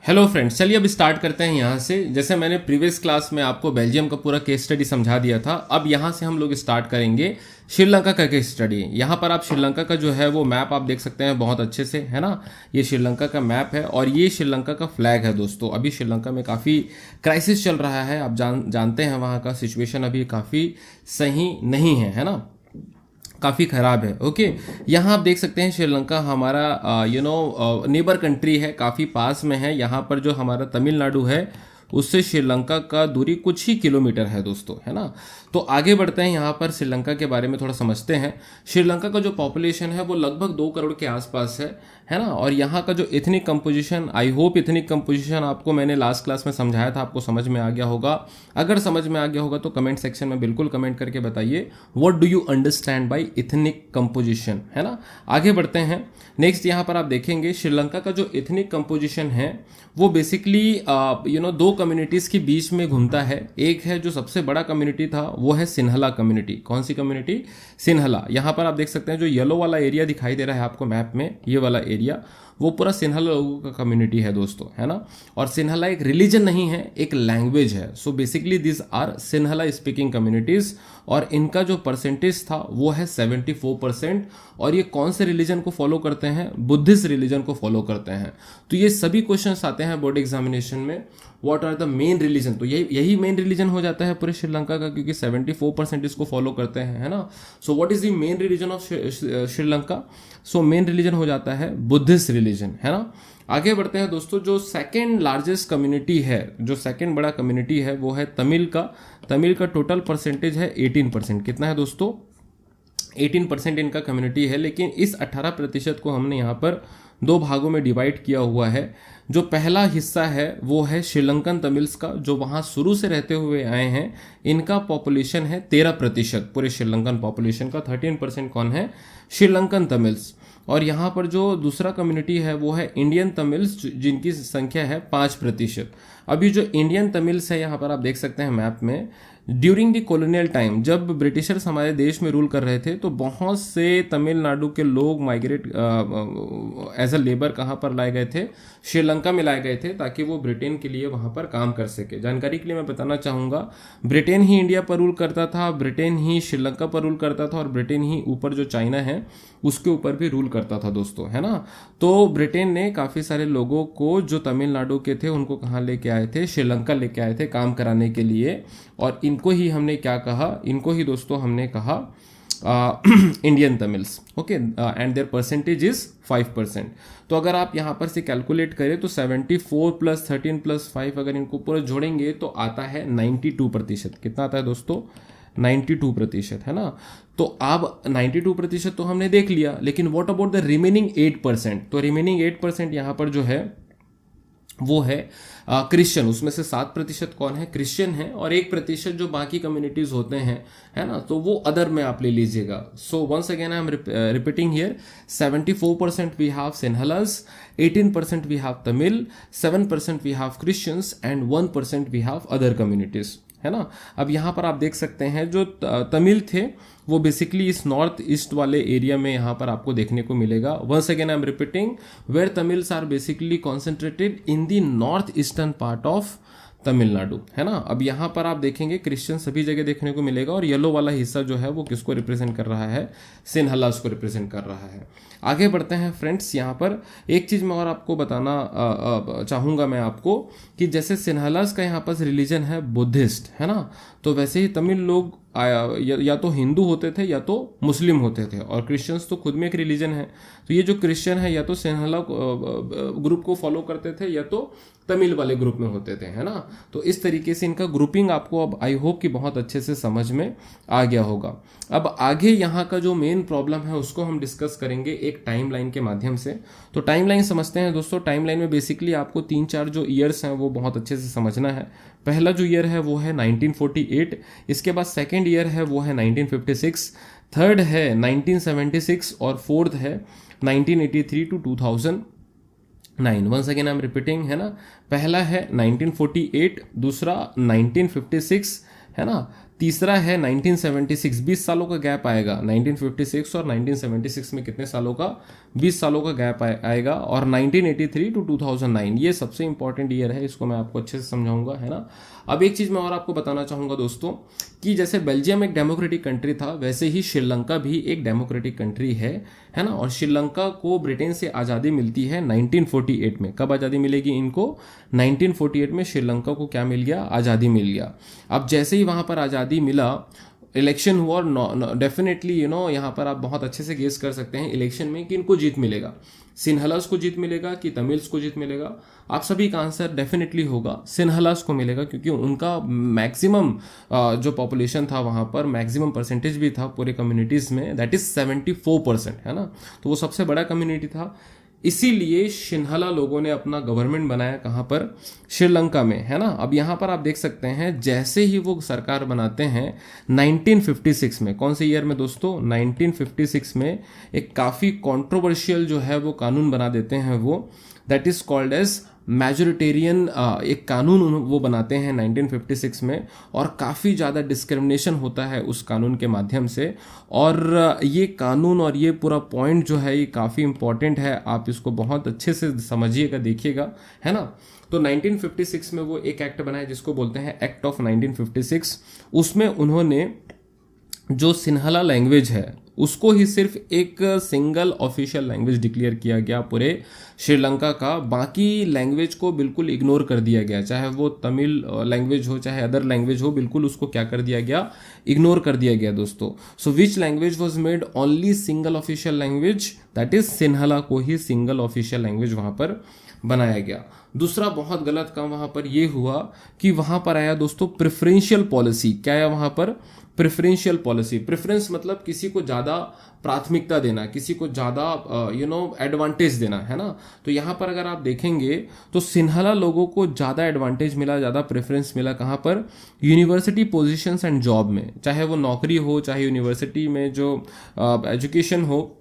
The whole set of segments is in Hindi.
हेलो फ्रेंड्स, चलिए अब स्टार्ट करते हैं यहाँ से। जैसे मैंने प्रीवियस क्लास में आपको बेल्जियम का पूरा केस स्टडी समझा दिया था, अब यहाँ से हम लोग स्टार्ट करेंगे श्रीलंका का केस स्टडी। यहाँ पर आप श्रीलंका का जो है वो मैप आप देख सकते हैं बहुत अच्छे से, है ना। ये श्रीलंका का मैप है और ये श्रीलंका का फ्लैग है दोस्तों। अभी श्रीलंका में काफ़ी क्राइसिस चल रहा है, आप जानते हैं वहाँ का सिचुएशन अभी काफ़ी सही नहीं है ना, काफ़ी ख़राब है। ओके, यहाँ आप देख सकते हैं श्रीलंका हमारा नेबर कंट्री है, काफ़ी पास में है। यहाँ पर जो हमारा तमिलनाडु है उससे श्रीलंका का दूरी कुछ ही किलोमीटर है दोस्तों, है ना। तो आगे बढ़ते हैं, यहाँ पर श्रीलंका के बारे में थोड़ा समझते हैं। श्रीलंका का जो पॉपुलेशन है वो लगभग 2 करोड़ के आसपास है ना। और यहाँ का जो ethnic composition, I hope ethnic composition आपको मैंने लास्ट क्लास में समझाया था, आपको समझ में आ गया होगा। अगर समझ में आ गया होगा तो कमेंट सेक्शन में बिल्कुल कमेंट करके बताइए what do you understand by ethnic composition, है ना। आगे बढ़ते हैं। नेक्स्ट यहाँ पर आप देखेंगे श्रीलंका का जो एथनिक कंपोजिशन है वो बेसिकली 2 कम्युनिटीज़ के बीच में घूमता है। एक है जो सबसे बड़ा कम्युनिटी था वो है सिन्हला कम्युनिटी। कौन सी कम्युनिटी? सिन्हला। यहाँ पर आप देख सकते हैं जो येलो वाला एरिया दिखाई दे रहा है आपको मैप में, ये वाला एरिया वो पूरा सिन्हला लोगों का कम्युनिटी है दोस्तों, है ना। और सिन्हला एक रिलीजन नहीं है, एक लैंग्वेज है। So basically this are Sinhala speaking communities और इनका जो परसेंटेज था वो है 74%। और ये कौन से रिलीजन को फॉलो करते हैं? बुद्धिस्ट रिलीजन को फॉलो करते हैं। तो ये सभी क्वेश्चंस आते हैं बोर्ड एग्जामिनेशन में, what are the main religion. तो यही मेन रिलीजन हो जाता है पूरे श्रीलंका का, क्योंकि 74% इसको फॉलो करते हैं, है ना। So what is the main religion of Sri Lanka? So main religion हो जाता है बुद्धिस्ट रिलीजन, है ना। आगे बढ़ते हैं दोस्तों। जो सेकेंड लार्जेस्ट कम्युनिटी है, जो सेकेंड बड़ा कम्युनिटी है वो है तमिल का। तमिल का टोटल परसेंटेज है 18%। कितना है दोस्तों? 18% इनका कम्युनिटी है। लेकिन इस 18% को हमने यहाँ पर 2 भागों में डिवाइड किया हुआ है। जो पहला हिस्सा है वो है श्रीलंकन तमिल्स का, जो वहाँ शुरू से रहते हुए आए हैं। इनका पॉपुलेशन है 13%। पूरे श्रीलंकन पॉपुलेशन का 13% कौन है? श्रीलंकन तमिल्स। और यहाँ पर जो दूसरा कम्युनिटी है वो है इंडियन तमिल्स, जिनकी संख्या है 5%। अभी जो इंडियन तमिल्स है यहाँ पर आप देख सकते हैं मैप में, ड्यूरिंग द कॉलोनियल टाइम, जब ब्रिटिशर्स हमारे देश में रूल कर रहे थे तो बहुत से तमिलनाडु के लोग माइग्रेट एज अ लेबर कहाँ पर लाए गए थे? श्रीलंका में लाए गए थे, ताकि वो ब्रिटेन के लिए वहाँ पर काम कर सके। जानकारी के लिए मैं बताना चाहूँगा, ब्रिटेन ही इंडिया पर रूल करता था, ब्रिटेन ही श्रीलंका पर रूल करता था और ब्रिटेन ही ऊपर जो चाइना है उसके ऊपर भी रूल करता था दोस्तों, है ना। तो ब्रिटेन ने काफ़ी सारे लोगों को जो तमिलनाडु के थे उनको कहाँ लेके आए थे? श्रीलंका लेके आए थे काम कराने के लिए। और इनको ही हमने क्या कहा? इनको ही दोस्तों हमने कहा Indian Tamils. Okay, and their percentage is 5%। तो अगर आप यहाँ पर से कैलकुलेट करें तो 74 + 13 + 5 अगर इनको पूरा जोड़ेंगे तो आता है 92%। कितना आता है दोस्तों? 92%, है ना। तो अब 92% तो हमने देख लिया, लेकिन व्हाट अबाउट द रिमेनिंग 8%? तो रिमेनिंग 8% यहाँ पर जो है वो है क्रिश्चियन। उसमें से 7% कौन है? क्रिश्चियन है। और 1% जो बाकी कम्युनिटीज होते हैं, है ना, तो वो अदर में आप ले लीजिएगा। So once again I am repeating here, 74% we have Sinhalas, 18% we have Tamil, 7% we have Christians and 1% we have other communities, है ना। अब यहाँ पर आप देख सकते हैं जो तमिल थे वो बेसिकली इस नॉर्थ ईस्ट वाले एरिया में यहाँ पर आपको देखने को मिलेगा। Once again I am repeating, where Tamils are basically concentrated in the north eastern part of Tamil Nadu, है ना। अब यहाँ पर आप देखेंगे क्रिश्चियन सभी जगह देखने को मिलेगा। और येलो वाला हिस्सा जो है वो किसको रिप्रेजेंट कर रहा है? सिन्हलास को रिप्रेजेंट कर रहा है। आगे बढ़ते हैं फ्रेंड्स। यहाँ पर एक चीज़ मैं और आपको बताना चाहूँगा मैं आपको, कि जैसे सिन्हलास का यहाँ पर रिलीजन है बुद्धिस्ट, है ना, तो वैसे ही तमिल लोग या तो हिंदू होते थे या तो मुस्लिम होते थे। और क्रिश्चियंस तो खुद में एक रिलीजन है। तो ये जो क्रिश्चियन है या तो सिन्हला ग्रुप को फॉलो करते थे या तो तमिल वाले ग्रुप में होते थे, है ना। तो इस तरीके से इनका ग्रुपिंग आपको अब आई होप कि बहुत अच्छे से समझ में आ गया होगा। अब आगे यहाँ का जो मेन प्रॉब्लम है उसको हम डिस्कस करेंगे एक टाइमलाइन के माध्यम से। तो टाइमलाइन समझते हैं दोस्तों। टाइमलाइन में बेसिकली आपको 3-4 जो ईयर्स हैं वो बहुत अच्छे से समझना है। पहला जो ईयर है वो है 1948, इसके बाद सेकेंड ईयर है वो है 1956, थर्ड है 1976 और फोर्थ है 1983 to 2009। Once again I am repeating, है ना। पहला है 1948, दूसरा 1956, है ना, तीसरा है 1976, 20 सालों का गैप आएगा। 1956 और 1976 में कितने सालों का, 20 सालों का गैप आएगा। और 1983 टू 2009 ये सबसे इंपॉर्टेंट ईयर है, इसको मैं आपको अच्छे से समझाऊंगा, है ना। अब एक चीज मैं और आपको बताना चाहूंगा दोस्तों कि जैसे बेल्जियम एक डेमोक्रेटिक कंट्री था, वैसे ही श्रीलंका भी एक डेमोक्रेटिक कंट्री है ना। और श्रीलंका को ब्रिटेन से आज़ादी मिलती है 1948 में। कब आज़ादी मिलेगी इनको, 1948 में श्रीलंका को क्या मिल गया, आज़ादी मिल गया। अब जैसे ही वहां पर आज़ादी मिला, इलेक्शन हुआ और डेफिनेटली यहाँ पर आप बहुत अच्छे से गेस कर सकते हैं इलेक्शन में कि इनको जीत मिलेगा, सिन्हलास को जीत मिलेगा कि तमिल्स को जीत मिलेगा। आप सभी का आंसर डेफिनेटली होगा सिन्हलास को मिलेगा, क्योंकि उनका मैक्सिमम जो पॉपुलेशन था वहां पर, मैक्सिमम परसेंटेज भी था पूरे कम्युनिटीज में, दैट इज 74%, है ना। तो वो सबसे बड़ा कम्युनिटी था, इसीलिए सिन्हला लोगों ने अपना गवर्नमेंट बनाया कहां पर, श्रीलंका में, है ना। अब यहां पर आप देख सकते हैं जैसे ही वो सरकार बनाते हैं 1956 में, कौन से ईयर में दोस्तों, 1956 में एक काफी कंट्रोवर्शियल जो है वो कानून बना देते हैं वो, that is called as majoritarian. एक कानून वो बनाते हैं 1956 में, और काफ़ी ज़्यादा डिस्क्रिमिनेशन होता है उस कानून के माध्यम से। और ये कानून और ये पूरा पॉइंट जो है ये काफ़ी इंपॉर्टेंट है, आप इसको बहुत अच्छे से समझिएगा, देखिएगा, है ना। तो 1956 में वो एक एक्ट बनाया जिसको बोलते हैं एक्ट ऑफ 1956। उसमें उन्होंने जो सिन्हला लैंग्वेज है उसको ही सिर्फ एक सिंगल ऑफिशियल लैंग्वेज डिक्लेयर किया गया पूरे श्रीलंका का, बाकी लैंग्वेज को बिल्कुल इग्नोर कर दिया गया, चाहे वो तमिल लैंग्वेज हो चाहे अदर लैंग्वेज हो, बिल्कुल उसको क्या कर दिया गया, इग्नोर कर दिया गया दोस्तों। So which language was made only single official language, that is Sinhala को ही सिंगल ऑफिशियल लैंग्वेज वहां पर बनाया गया। दूसरा बहुत गलत काम वहां पर यह हुआ कि वहां पर आया दोस्तों प्रेफरेंशियल पॉलिसी। क्या आया वहां पर, प्रेफरेंशियल पॉलिसी। प्रेफरेंस मतलब किसी को ज्यादा प्राथमिकता देना, किसी को ज्यादा एडवांटेज देना, है ना। तो यहां पर अगर आप देखेंगे तो सिन्हला लोगों को ज्यादा एडवांटेज मिला, ज्यादा प्रेफरेंस मिला कहां पर, यूनिवर्सिटी पोजीशंस एंड जॉब में, चाहे वो नौकरी हो चाहे यूनिवर्सिटी में जो एजुकेशन हो,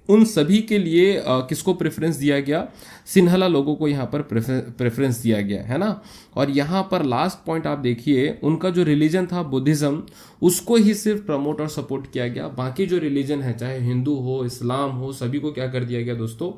उन सभी के लिए किसको प्रेफरेंस दिया गया, सिन्हला लोगों को यहाँ पर प्रेफरेंस दिया गया, है ना। और यहाँ पर लास्ट पॉइंट आप देखिए, उनका जो रिलीजन था बुद्धिज्म, उसको ही सिर्फ प्रमोट और सपोर्ट किया गया, बाकी जो रिलीजन है चाहे हिंदू हो इस्लाम हो, सभी को क्या कर दिया गया दोस्तों,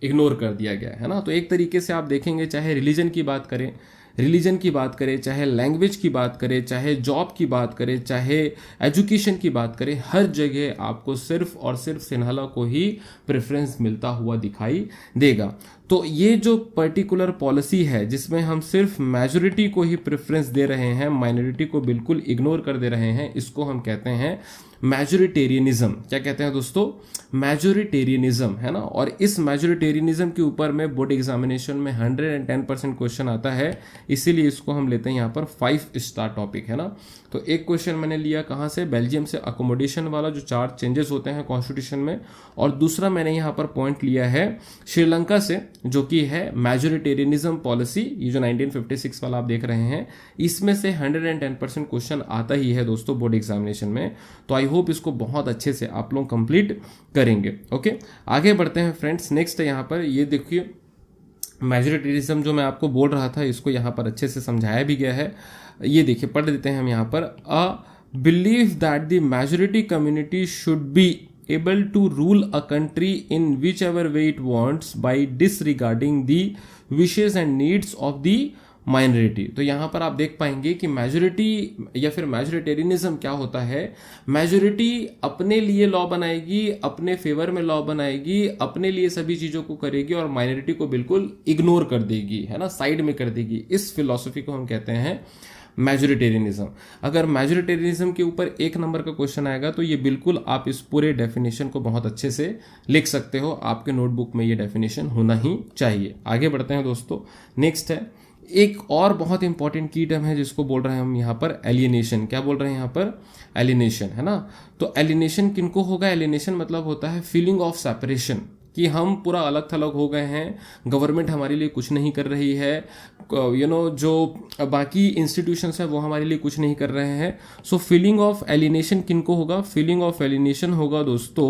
इग्नोर कर दिया गया, है ना। तो एक तरीके से आप देखेंगे, चाहे रिलीजन की बात करें, चाहे लैंग्वेज की बात करें, चाहे जॉब की बात करें, चाहे एजुकेशन की बात करें, हर जगह आपको सिर्फ और सिर्फ सिन्हला को ही प्रेफरेंस मिलता हुआ दिखाई देगा। तो ये जो पर्टिकुलर पॉलिसी है जिसमें हम सिर्फ मेजोरिटी को ही प्रेफरेंस दे रहे हैं, माइनॉरिटी को बिल्कुल इग्नोर कर दे रहे हैं, इसको हम कहते हैं मेजोरिटेरियनिज्म। क्या कहते हैं दोस्तों, मेजोरिटेरियनिज्म, है ना। और इस मेजोरिटेरियनिज्म के ऊपर में बोर्ड एग्जामिनेशन में 110% क्वेश्चन आता है, इसीलिए इसको हम लेते हैं यहाँ पर 5 स्टार टॉपिक, है ना। तो एक क्वेश्चन मैंने लिया कहाँ से, बेल्जियम से, अकोमोडेशन वाला, जो 4 चेंजेस होते हैं कॉन्स्टिट्यूशन में। और दूसरा मैंने यहाँ पर पॉइंट लिया है श्रीलंका से, जो कि है मेजोरिटेरियनिज्म पॉलिसी। ये जो 1956 वाला आप देख रहे हैं, इसमें से 110% क्वेश्चन आता ही है दोस्तों बोर्ड एग्जामिनेशन में। तो आई होप इसको बहुत अच्छे से आप लोग कंप्लीट करेंगे। ओके, आगे बढ़ते हैं फ्रेंड्स। नेक्स्ट यहाँ पर ये देखिए, मेजोरिटेरिज्म जो मैं आपको बोल रहा था, इसको यहाँ पर अच्छे से समझाया भी गया है। ये देखिए, पढ़ देते हैं हम यहाँ पर, a believe that the majority community should be able to rule a country in whichever way it wants by disregarding the wishes and needs of the minority. तो यहां पर आप देख पाएंगे कि मेजोरिटी या फिर मेजोरिटेरियनिज्म क्या होता है, मेजोरिटी अपने लिए लॉ बनाएगी, अपने फेवर में लॉ बनाएगी, अपने लिए सभी चीजों को करेगी और माइनॉरिटी को बिल्कुल इग्नोर कर देगी, है ना, साइड में कर देगी। इस फिलॉसफी को हम कहते हैं मेजोरिटेरियनिज्म। अगर मेजोरिटेरियनिज्म के ऊपर 1 नंबर का क्वेश्चन आएगा तो ये बिल्कुल आप इस पूरे डेफिनेशन को बहुत अच्छे से लिख सकते हो, आपके नोटबुक में ये डेफिनेशन होना ही चाहिए। आगे बढ़ते हैं दोस्तों। नेक्स्ट है एक और बहुत इंपॉर्टेंट की टर्म है जिसको बोल रहे हैं हम यहाँ पर एलियनेशन। क्या बोल रहे हैं यहाँ पर, एलियनेशन, है ना। तो एलियनेशन किनको होगा, एलियनेशन मतलब होता है फीलिंग ऑफ सेपरेशन, कि हम पूरा अलग थलग हो गए हैं, गवर्नमेंट हमारे लिए कुछ नहीं कर रही है, जो बाकी इंस्टीट्यूशंस है वो हमारे लिए कुछ नहीं कर रहे हैं। सो फीलिंग ऑफ एलियनेशन किनको होगा, फीलिंग ऑफ एलियनेशन होगा दोस्तों,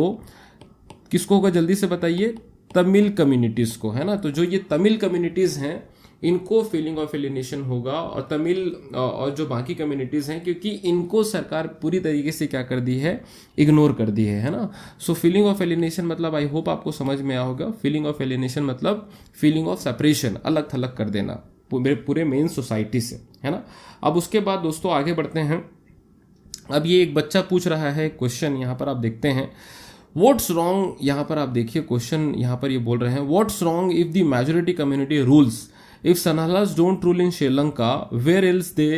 किसको होगा जल्दी से बताइए, तमिल कम्युनिटीज को, है ना। तो जो ये तमिल कम्युनिटीज हैं इनको फीलिंग ऑफ एलिनेशन होगा, और तमिल और जो बाकी कम्युनिटीज़ हैं, क्योंकि इनको सरकार पूरी तरीके से क्या कर दी है, इग्नोर कर दी है ना। सो फीलिंग ऑफ एलिनेशन मतलब आई होप आपको समझ में आया होगा। फीलिंग ऑफ एलिनेशन मतलब फीलिंग ऑफ सेपरेशन, अलग थलग कर देना पूरे मेन सोसाइटी से, है ना। अब उसके बाद दोस्तों आगे बढ़ते हैं। अब ये एक बच्चा पूछ रहा है क्वेश्चन, यहाँ पर आप देखते हैं व्हाट्स रॉन्ग। यहाँ पर आप देखिए क्वेश्चन, यहाँ पर ये बोल रहे हैं what's wrong if the majority community rules, if Sinhalas don't rule in Sri Lanka, where else they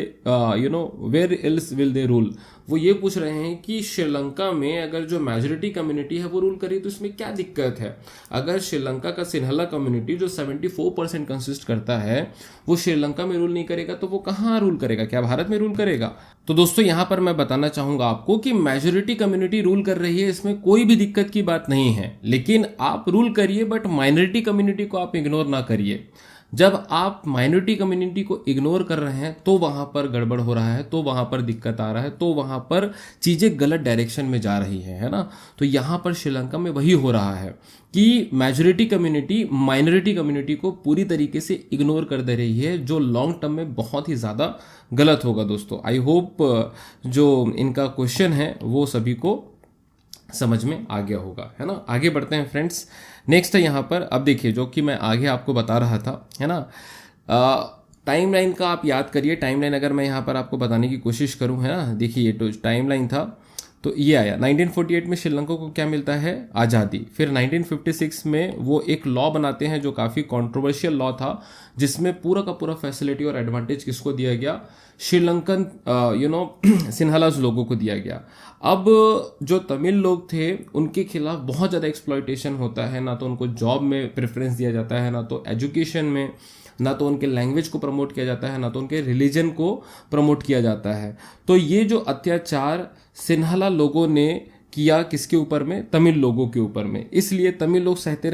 where else will they rule। वो ये पूछ रहे हैं कि श्रीलंका में अगर जो मेजोरिटी कम्युनिटी है वो रूल करे तो इसमें क्या दिक्कत है। अगर श्रीलंका का सिन्हला कम्युनिटी जो 74% कंसिस्ट करता है वो श्रीलंका में रूल नहीं करेगा तो वो कहाँ रूल करेगा, क्या भारत में रूल करेगा। तो दोस्तों यहाँ पर मैं बताना चाहूंगा आपको कि मेजोरिटी कम्युनिटी रूल कर रही है, इसमें कोई भी दिक्कत की बात नहीं है, लेकिन आप रूल करिए बट माइनॉरिटी कम्युनिटी को आप इग्नोर ना करिए। जब आप माइनॉरिटी कम्युनिटी को इग्नोर कर रहे हैं तो वहां पर गड़बड़ हो रहा है, तो वहां पर दिक्कत आ रहा है, तो वहां पर चीजें गलत डायरेक्शन में जा रही है ना। तो यहां पर श्रीलंका में वही हो रहा है कि मेजोरिटी कम्युनिटी माइनॉरिटी कम्युनिटी को पूरी तरीके से इग्नोर कर दे रही है, जो लॉन्ग टर्म में बहुत ही ज्यादा गलत होगा दोस्तों। आई होप जो इनका क्वेश्चन है वो सभी को समझ में आ गया होगा, है ना। आगे बढ़ते हैं फ्रेंड्स। नेक्स्ट है यहाँ पर, अब देखिए जो कि मैं आगे आपको बता रहा था, है ना। टाइमलाइन का आप याद करिए। टाइमलाइन अगर मैं यहाँ पर आपको बताने की कोशिश करूँ, है ना, देखिए तो टाइमलाइन था तो ये आया 1948 में श्रीलंका को क्या मिलता है, आज़ादी। फिर 1956 में वो एक लॉ बनाते हैं जो काफ़ी कंट्रोवर्शियल लॉ था, जिसमें पूरा का पूरा फैसिलिटी और एडवांटेज किसको दिया गया, श्रीलंकन सिन्हालास लोगों को दिया गया। अब जो तमिल लोग थे उनके खिलाफ बहुत ज़्यादा एक्सप्लॉयटेशन होता है, ना तो उनको जॉब में प्रेफरेंस दिया जाता है, ना तो एजुकेशन में, ना तो उनके लैंग्वेज को प्रमोट किया जाता है, ना तो उनके रिलीजन को प्रमोट किया जाता है। तो ये जो अत्याचार सिन्हाला लोगों ने किया किसके ऊपर में, तमिल लोगों के ऊपर में, इसलिए तमिल लोग सहते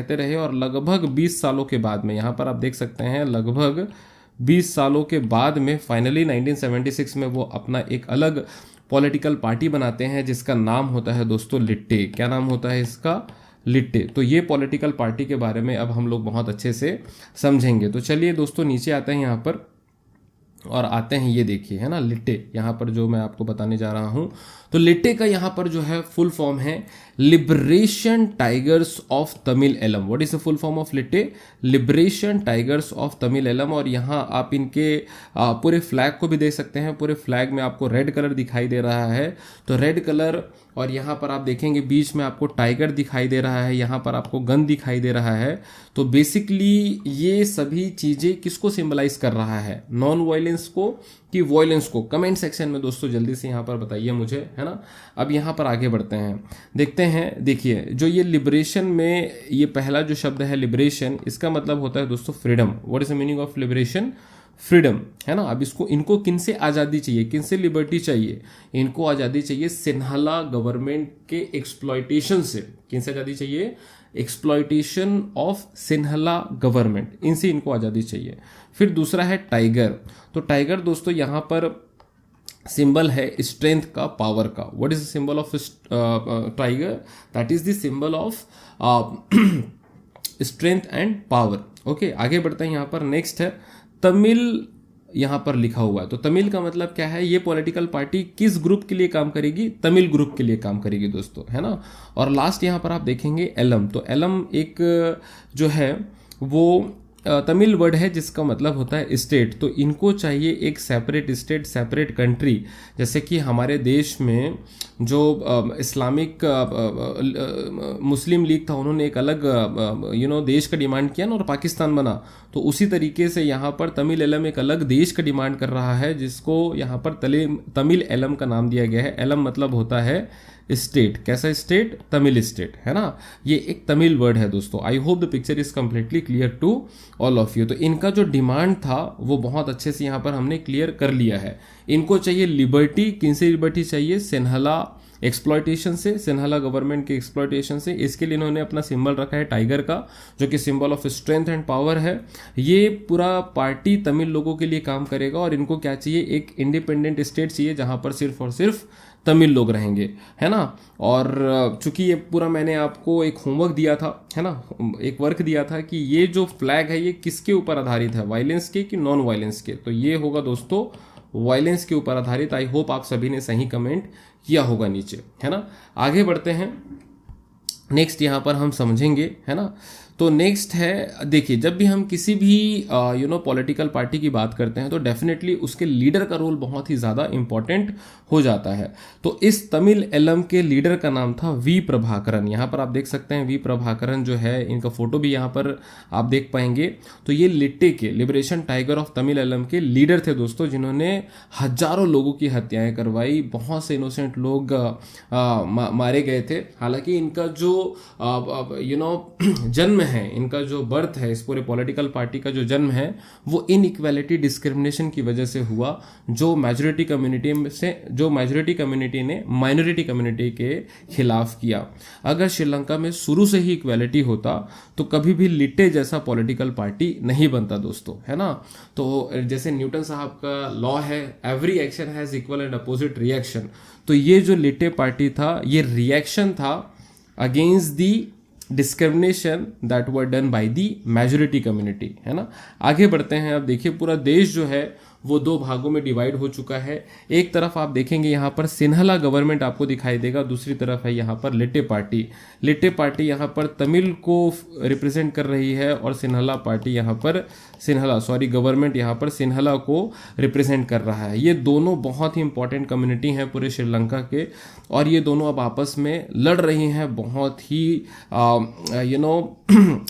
रहे और लगभग 20 सालों के बाद में, यहाँ पर आप देख सकते हैं लगभग 20 सालों के बाद में फाइनली 1976 में वो अपना एक अलग पॉलिटिकल पार्टी बनाते हैं जिसका नाम होता है दोस्तों लिट्टे। क्या नाम होता है इसका, लिट्टे। तो ये पॉलिटिकल पार्टी के बारे में अब हम लोग बहुत अच्छे से समझेंगे। तो चलिए दोस्तों नीचे आते हैं यहाँ पर और आते हैं, ये देखिए, है ना, लिट्टे। यहाँ पर जो मैं आपको बताने जा रहा हूँ, तो लिट्टे का यहाँ पर जो है फुल फॉर्म है liberation tigers of Tamil Eelam. What is the full form of LTTE, liberation tigers of Tamil Eelam. और यहाँ आप इनके पूरे फ्लैग को भी देख सकते हैं। पूरे फ्लैग में आपको रेड कलर दिखाई दे रहा है, तो रेड कलर, और यहाँ पर आप देखेंगे बीच में आपको टाइगर दिखाई दे रहा है, यहाँ पर आपको गन दिखाई दे रहा है। तो बेसिकली ये सभी चीजें किसको सिंबलाइज कर रहा है, नॉन वायलेंस को कि वायलेंस को। कमेंट सेक्शन में दोस्तों जल्दी से यहाँ पर बताइए मुझे, है ना। अब यहाँ पर आगे बढ़ते हैं, देखते हैं। देखिए जो ये लिबरेशन में ये पहला जो शब्द है लिबरेशन, इसका मतलब होता है दोस्तों freedom. What is the meaning of liberation, freedom, है ना। अब इसको इनको किनसे आज़ादी चाहिए, किनसे लिबर्टी चाहिए, इनको आज़ादी चाहिए सिन्हाला गवर्नमेंट के एक्सप्लॉयटेशन से। किनसे आज़ादी चाहिए, एक्सप्लॉयटेशन ऑफ सिन्हाला गवर्नमेंट, इनसे इनको आज़ादी चाहिए। फिर दूसरा है टाइगर। तो टाइगर दोस्तों यहाँ पर सिंबल है स्ट्रेंथ का, पावर का। What is the symbol of tiger, that is the symbol of strength and power. Okay, आगे बढ़ते हैं। यहाँ पर नेक्स्ट है तमिल, यहाँ पर लिखा हुआ है। तो तमिल का मतलब क्या है, ये पॉलिटिकल पार्टी किस ग्रुप के लिए काम करेगी, तमिल ग्रुप के लिए काम करेगी दोस्तों, है ना। और लास्ट यहाँ पर आप देखेंगे एलम। तो एलम एक जो है वो तमिल वर्ड है जिसका मतलब होता है स्टेट। तो इनको चाहिए एक सेपरेट स्टेट, सेपरेट कंट्री। जैसे कि हमारे देश में जो इस्लामिक मुस्लिम लीग था, उन्होंने एक अलग देश का डिमांड किया ना और पाकिस्तान बना। तो उसी तरीके से यहाँ पर तमिल एलम एक अलग देश का डिमांड कर रहा है, जिसको यहाँ पर तमिल एलम का नाम दिया गया है। एलम मतलब होता है स्टेट। कैसा स्टेट, तमिल स्टेट, है ना। ये एक तमिल वर्ड है दोस्तों। I hope the picture is completely clear to all of you. तो इनका जो डिमांड था वो बहुत अच्छे से यहाँ पर हमने क्लियर कर लिया है। इनको चाहिए लिबर्टी। किनसे लिबर्टी चाहिए, सिन्हाला एक्सप्लॉयटेशन से, सिन्हाला गवर्नमेंट के एक्सप्लॉयटेशन से। इसके लिए इन्होंने अपना सिंबल रखा है टाइगर का, जो कि symbol of strength and power है। ये पूरा पार्टी तमिल लोगों के लिए काम करेगा और इनको क्या चाहिए, एक इंडिपेंडेंट स्टेट चाहिए जहां पर सिर्फ और सिर्फ तमिल लोग रहेंगे, है ना। और चूंकि ये पूरा मैंने आपको एक होमवर्क दिया था, है ना, एक वर्क दिया था कि ये जो फ्लैग है ये किसके ऊपर आधारित है, वायलेंस के कि नॉन वायलेंस के, तो ये होगा दोस्तों वायलेंस के ऊपर आधारित। आई होप आप सभी ने सही कमेंट किया होगा नीचे, है ना। आगे बढ़ते हैं, नेक्स्ट यहां पर हम समझेंगे, है ना। तो नेक्स्ट है, देखिए जब भी हम किसी भी पॉलिटिकल पार्टी की बात करते हैं तो डेफिनेटली उसके लीडर का रोल बहुत ही ज़्यादा इंपॉर्टेंट हो जाता है। तो इस तमिल एलम के लीडर का नाम था वी प्रभाकरन। यहाँ पर आप देख सकते हैं वी प्रभाकरन जो है, इनका फोटो भी यहाँ पर आप देख पाएंगे। तो ये लिट्टे के, liberation tiger of Tamil Eelam के लीडर थे दोस्तों, जिन्होंने हजारों लोगों की हत्याएं करवाई, बहुत से इनोसेंट लोग मारे गए थे। हालांकि इनका जो जन्म है, इनका जो बर्थ है, इस पूरे पॉलिटिकल पार्टी का जो जन्म है वो इनइक्वालिटी डिस्क्रिमिनेशन की वजह से हुआ, जो मेजॉरिटी कम्युनिटी ने माइनॉरिटी कम्युनिटी के खिलाफ किया। अगर श्रीलंका में शुरू से ही इक्वालिटी होता तो कभी भी लिट्टे जैसा पॉलिटिकल पार्टी नहीं बनता दोस्तों, है ना। तो जैसे न्यूटन साहब का लॉ है, every action has equal and opposite reaction, तो ये जो लिट्टे पार्टी था ये रिएक्शन था against the discrimination that were done by the majority community, है ना। आगे बढ़ते हैं। अब देखिए पूरा देश जो है वो दो भागों में डिवाइड हो चुका है। एक तरफ आप देखेंगे यहाँ पर सिन्हाला गवर्नमेंट आपको दिखाई देगा, दूसरी तरफ है यहाँ पर लिट्टे पार्टी। लिट्टे पार्टी यहाँ पर तमिल को रिप्रेजेंट कर रही है और सिन्हाला पार्टी यहाँ पर गवर्नमेंट यहाँ पर सिन्हाला को रिप्रेजेंट कर रहा है। ये दोनों बहुत ही इंपॉर्टेंट कम्युनिटी हैं पूरे श्रीलंका के, और ये दोनों अब आपस में लड़ रही हैं बहुत ही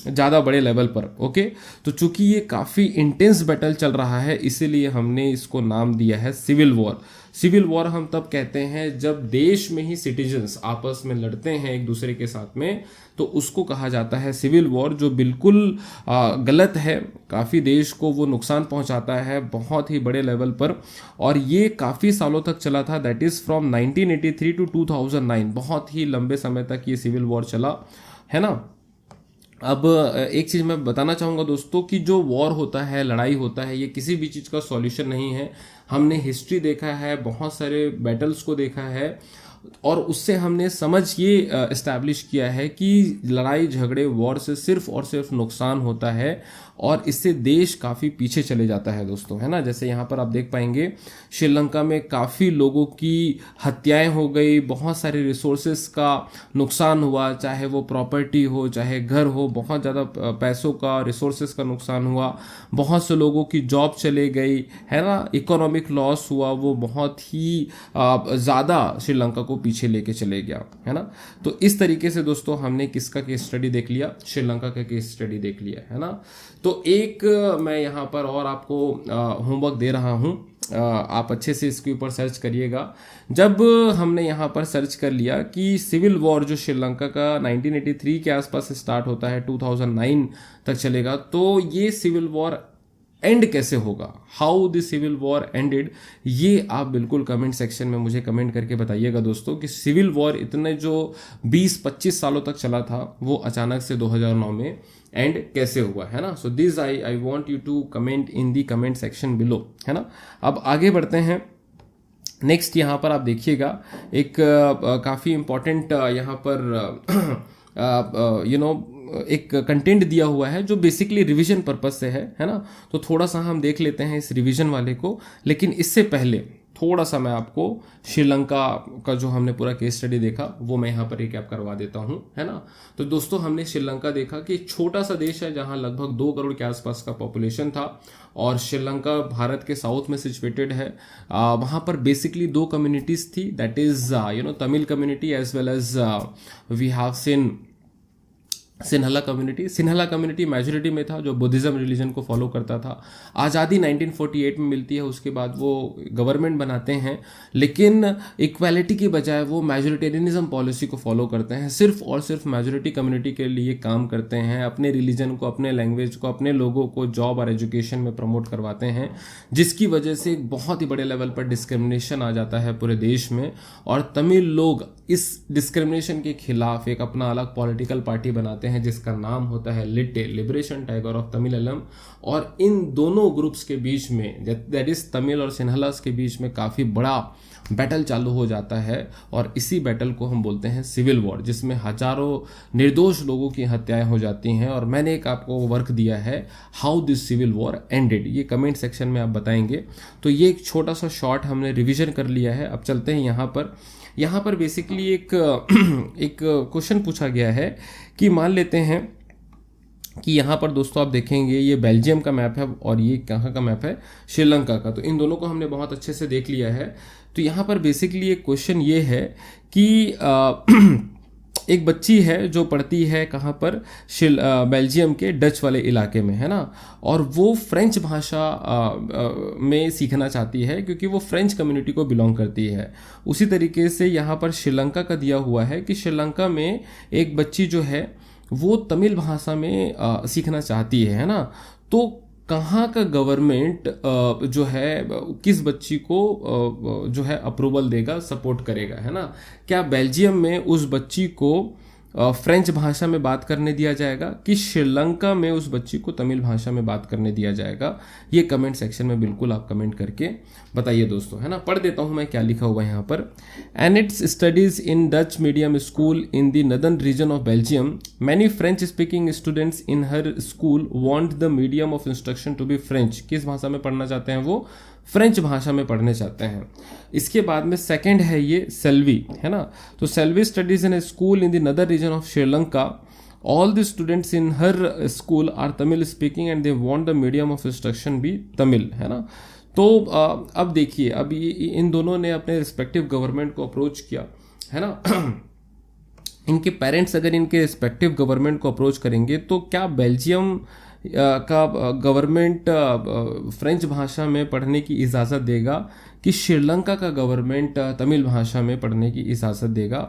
ज़्यादा बड़े लेवल पर। ओके, तो चूंकि ये काफ़ी इंटेंस बैटल चल रहा है, इसीलिए हमने इसको नाम दिया है सिविल वॉर। सिविल वॉर हम तब कहते हैं जब देश में ही सिटीजन्स आपस में लड़ते हैं एक दूसरे के साथ में, तो उसको कहा जाता है सिविल वॉर, जो बिल्कुल गलत है। काफ़ी देश को वो नुकसान पहुंचाता है बहुत ही बड़े लेवल पर, और ये काफ़ी सालों तक चला था, दैट इज़ फ्रॉम 1983 टू 2009, बहुत ही लंबे समय तक ये सिविल वॉर चला, है ना। अब एक चीज़ मैं बताना चाहूँगा दोस्तों कि जो वॉर होता है, लड़ाई होता है, ये किसी भी चीज़ का सॉल्यूशन नहीं है। हमने हिस्ट्री देखा है, बहुत सारे बैटल्स को देखा है, और उससे हमने समझ ये इस्टेब्लिश किया है कि लड़ाई झगड़े वॉर से सिर्फ और सिर्फ नुकसान होता है, और इससे देश काफ़ी पीछे चले जाता है दोस्तों, है ना। जैसे यहाँ पर आप देख पाएंगे श्रीलंका में काफ़ी लोगों की हत्याएं हो गई, बहुत सारे रिसोर्सेस का नुकसान हुआ, चाहे वो प्रॉपर्टी हो चाहे घर हो, बहुत ज़्यादा पैसों का, रिसोर्सेस का नुकसान हुआ, बहुत से लोगों की जॉब चले गई, है ना। इकोनॉमिक लॉस हुआ, वो बहुत ही ज़्यादा श्रीलंका को पीछे लेके चले गया, है ना। तो इस तरीके से दोस्तों हमने किसका केस स्टडी देख लिया, श्रीलंका का केस स्टडी देख लिया, है ना। तो एक मैं यहाँ पर और आपको होमवर्क दे रहा हूँ, आप अच्छे से इसके ऊपर सर्च करिएगा। जब हमने यहाँ पर सर्च कर लिया कि सिविल वॉर जो श्रीलंका का 1983 के आसपास स्टार्ट होता है, 2009 तक चलेगा, तो ये सिविल वॉर एंड कैसे होगा, how the civil war ended, ये आप बिल्कुल कमेंट सेक्शन में मुझे कमेंट करके बताइएगा दोस्तों कि सिविल वॉर इतने जो 20-25 सालों तक चला था वो अचानक से 2009 में एंड कैसे हुआ, है ना। So this I want you to comment in the comment section below, है ना। अब आगे बढ़ते हैं। नेक्स्ट यहाँ पर आप देखिएगा एक काफ़ी इम्पॉर्टेंट यहाँ पर एक कंटेंट दिया हुआ है जो बेसिकली रिवीजन पर्पस से है ना। तो थोड़ा सा हम देख लेते हैं इस रिवीजन वाले को, लेकिन इससे पहले थोड़ा सा मैं आपको श्रीलंका का जो हमने पूरा केस स्टडी देखा वो मैं यहाँ पर रिकैप करवा देता हूँ, है ना। तो दोस्तों हमने श्रीलंका देखा कि एक छोटा सा देश है जहाँ लगभग 2 करोड़ के आसपास का पॉपुलेशन था, और श्रीलंका भारत के साउथ में सिचुएटेड है। वहाँ पर बेसिकली 2 कम्युनिटीज थी, that is Tamil community as well as we have seen Sinhala community majority में था, जो बुद्धिज्म रिलीजन को फॉलो करता था। आज़ादी 1948 में मिलती है, उसके बाद वो गवर्नमेंट बनाते हैं, लेकिन इक्वालिटी की बजाय वो मेजोरिटेरियनिज्म पॉलिसी को फॉलो करते हैं, सिर्फ और सिर्फ मेजोरिटी कम्युनिटी के लिए काम करते हैं, अपने रिलीजन को, अपने लैंग्वेज को, अपने लोगों को जॉब और एजुकेशन में प्रमोट करवाते हैं, जिसकी वजह से एक बहुत ही बड़े लेवल पर डिस्क्रिमिनेशन आ जाता है पूरे देश में, और तमिल लोग इस डिस्क्रिमिनेशन के खिलाफ एक अपना अलग पॉलिटिकल पार्टी बनाते हैं जिसका नाम होता है लिट्टे, लिबरेशन टाइगर ऑफ तमिलम। और इन दोनों ग्रुप्स के बीच में, दैट इज तमिल और सिन्हलास के बीच में काफ़ी बड़ा बैटल चालू हो जाता है और इसी बैटल को हम बोलते हैं सिविल वॉर, जिसमें हजारों निर्दोष लोगों की हत्याएं हो जाती हैं। और मैंने एक आपको वर्क दिया है, how this civil war ended, ये कमेंट सेक्शन में आप बताएंगे। तो ये एक छोटा सा शॉर्ट हमने रिवीजन कर लिया है। अब चलते हैं यहाँ पर बेसिकली एक क्वेश्चन पूछा गया है कि मान लेते हैं कि यहाँ पर दोस्तों आप देखेंगे ये बेल्जियम का मैप है और ये कहाँ का मैप है, श्रीलंका का। तो इन दोनों को हमने बहुत अच्छे से देख लिया है। तो यहाँ पर बेसिकली एक क्वेश्चन ये है कि एक बच्ची है जो पढ़ती है कहाँ पर, बेल्जियम के डच वाले इलाके में, है ना। और वो फ्रेंच भाषा में सीखना चाहती है क्योंकि वो फ्रेंच कम्युनिटी को बिलोंग करती है। उसी तरीके से यहाँ पर श्रीलंका का दिया हुआ है कि श्रीलंका में एक बच्ची जो है वो तमिल भाषा में सीखना चाहती है ना। तो कहाँ का गवर्नमेंट जो है किस बच्ची को जो है अप्रूवल देगा, सपोर्ट करेगा, है ना। क्या बेल्जियम में उस बच्ची को फ्रेंच भाषा में बात करने दिया जाएगा कि श्रीलंका में उस बच्ची को तमिल भाषा में बात करने दिया जाएगा? ये कमेंट सेक्शन में बिल्कुल आप कमेंट करके बताइए दोस्तों, है ना। पढ़ देता हूं मैं क्या लिखा हुआ है यहाँ पर। And its studies in Dutch medium school in the northern region of Belgium, many French speaking students in her school want the medium of instruction to be French. किस भाषा में पढ़ना चाहते हैं वो? फ्रेंच भाषा में पढ़ने चाहते हैं। इसके बाद में सेकंड है ये सेल्वी, है ना। तो Selvi studies in a school in the northern region of Sri Lanka, all the students in her school are Tamil speaking and they want the medium of instruction be Tamil, है ना। तो अब देखिए, अब इन दोनों ने अपने रिस्पेक्टिव गवर्नमेंट को अप्रोच किया, है ना। इनके पेरेंट्स अगर इनके रिस्पेक्टिव गवर्नमेंट को अप्रोच करेंगे तो क्या बेल्जियम का गवर्नमेंट फ्रेंच भाषा में पढ़ने की इजाज़त देगा कि श्रीलंका का गवर्नमेंट तमिल भाषा में पढ़ने की इजाज़त देगा,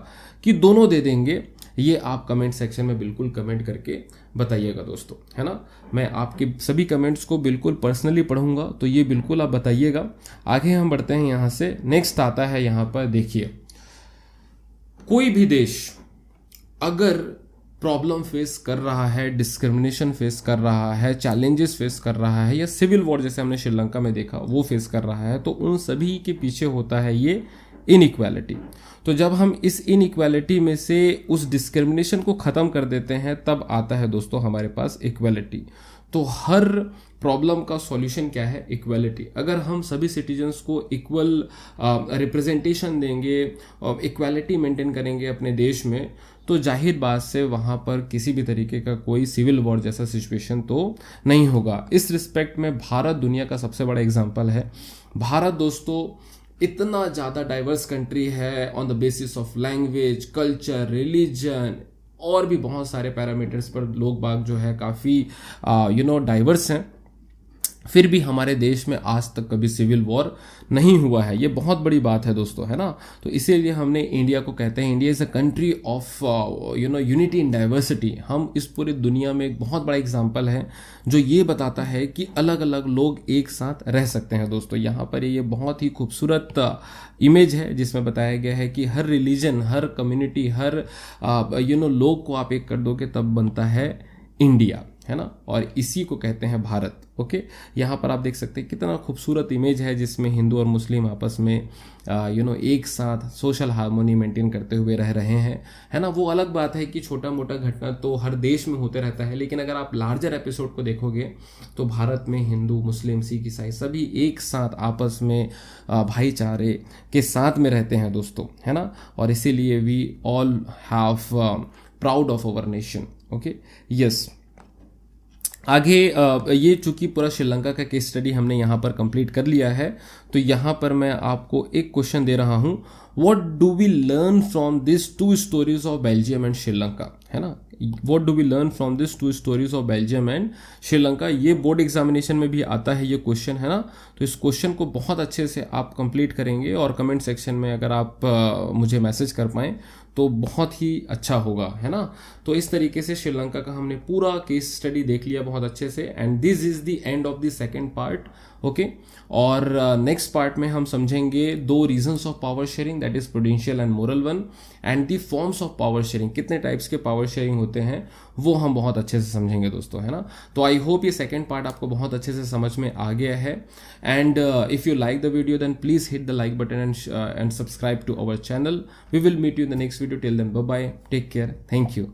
कि दोनों दे देंगे? ये आप कमेंट सेक्शन में बिल्कुल कमेंट करके बताइएगा दोस्तों, है ना। मैं आपके सभी कमेंट्स को बिल्कुल पर्सनली पढ़ूंगा, तो ये बिल्कुल आप बताइएगा। आगे हम बढ़ते हैं यहाँ से। नेक्स्ट आता है यहाँ पर, देखिए, कोई भी देश अगर प्रॉब्लम फेस कर रहा है, डिस्क्रिमिनेशन फेस कर रहा है, चैलेंजेस फेस कर रहा है, या सिविल वॉर जैसे हमने श्रीलंका में देखा वो फेस कर रहा है, तो उन सभी के पीछे होता है ये इनइक्वालिटी। तो जब हम इस इनइक्वालिटी में से उस डिस्क्रिमिनेशन को ख़त्म कर देते हैं तब आता है दोस्तों हमारे पास इक्वालिटी। तो हर प्रॉब्लम का सॉल्यूशन क्या है? इक्वालिटी। अगर हम सभी सिटीजन्स को इक्वल रिप्रेजेंटेशन देंगे और इक्वालिटी मेंटेन करेंगे अपने देश में, तो जाहिर बात से वहाँ पर किसी भी तरीके का कोई सिविल वॉर जैसा सिचुएशन तो नहीं होगा। इस रिस्पेक्ट में भारत दुनिया का सबसे बड़ा एग्जाम्पल है। भारत दोस्तों इतना ज़्यादा डाइवर्स कंट्री है on the basis of language, culture, religion और भी बहुत सारे पैरामीटर्स पर लोग बाग जो है काफ़ी डाइवर्स हैं। फिर भी हमारे देश में आज तक कभी सिविल वॉर नहीं हुआ है। ये बहुत बड़ी बात है दोस्तों, है ना। तो इसीलिए हमने इंडिया को कहते हैं India is a country of unity in diversity. हम इस पूरी दुनिया में एक बहुत बड़ा एग्जाम्पल है जो ये बताता है कि अलग अलग लोग एक साथ रह सकते हैं दोस्तों। यहाँ पर ये बहुत ही खूबसूरत इमेज है जिसमें बताया गया है कि हर रिलीजन, हर कम्युनिटी, हर लोग को आप एक कर दोगे तब बनता है इंडिया, है ना। और इसी को कहते हैं भारत। ओके, यहाँ पर आप देख सकते हैं कितना खूबसूरत इमेज है जिसमें हिंदू और मुस्लिम आपस में एक साथ सोशल हार्मोनी मेंटेन करते हुए रह रहे हैं, है ना। वो अलग बात है कि छोटा मोटा घटना तो हर देश में होते रहता है, लेकिन अगर आप लार्जर एपिसोड को देखोगे तो भारत में हिंदू, मुस्लिम, सिख, ईसाई सभी एक साथ आपस में भाईचारे के साथ में रहते हैं दोस्तों, है ना। और इसीलिए we all have proud of our nation. Okay, yes. आगे ये चूंकि पूरा श्रीलंका का केस स्टडी हमने यहाँ पर कंप्लीट कर लिया है, तो यहाँ पर मैं आपको एक क्वेश्चन दे रहा हूँ, what do we learn from this two stories of Belgium and Sri Lanka, है ना। What do we learn from this two stories of Belgium and Sri Lanka. ये बोर्ड एग्जामिनेशन में भी आता है ये क्वेश्चन, है ना। तो इस क्वेश्चन को बहुत अच्छे से आप कंप्लीट करेंगे और कमेंट सेक्शन में अगर आप मुझे मैसेज कर पाएँ तो बहुत ही अच्छा होगा, है ना। तो इस तरीके से श्रीलंका का हमने पूरा केस स्टडी देख लिया बहुत अच्छे से। And this is the end of the second part okay. और नेक्स्ट पार्ट में हम समझेंगे 2 reasons of power sharing, that is prudential and moral one, and the forms of power sharing, कितने टाइप्स के पावर शेयरिंग होते हैं वो हम बहुत अच्छे से समझेंगे दोस्तों, है ना। तो आई होप ये सेकंड पार्ट आपको बहुत अच्छे से समझ में आ गया है। And if you like the video then please hit the like button and subscribe to our channel. We will meet you in the next video. Till then bye bye, take care, thank you.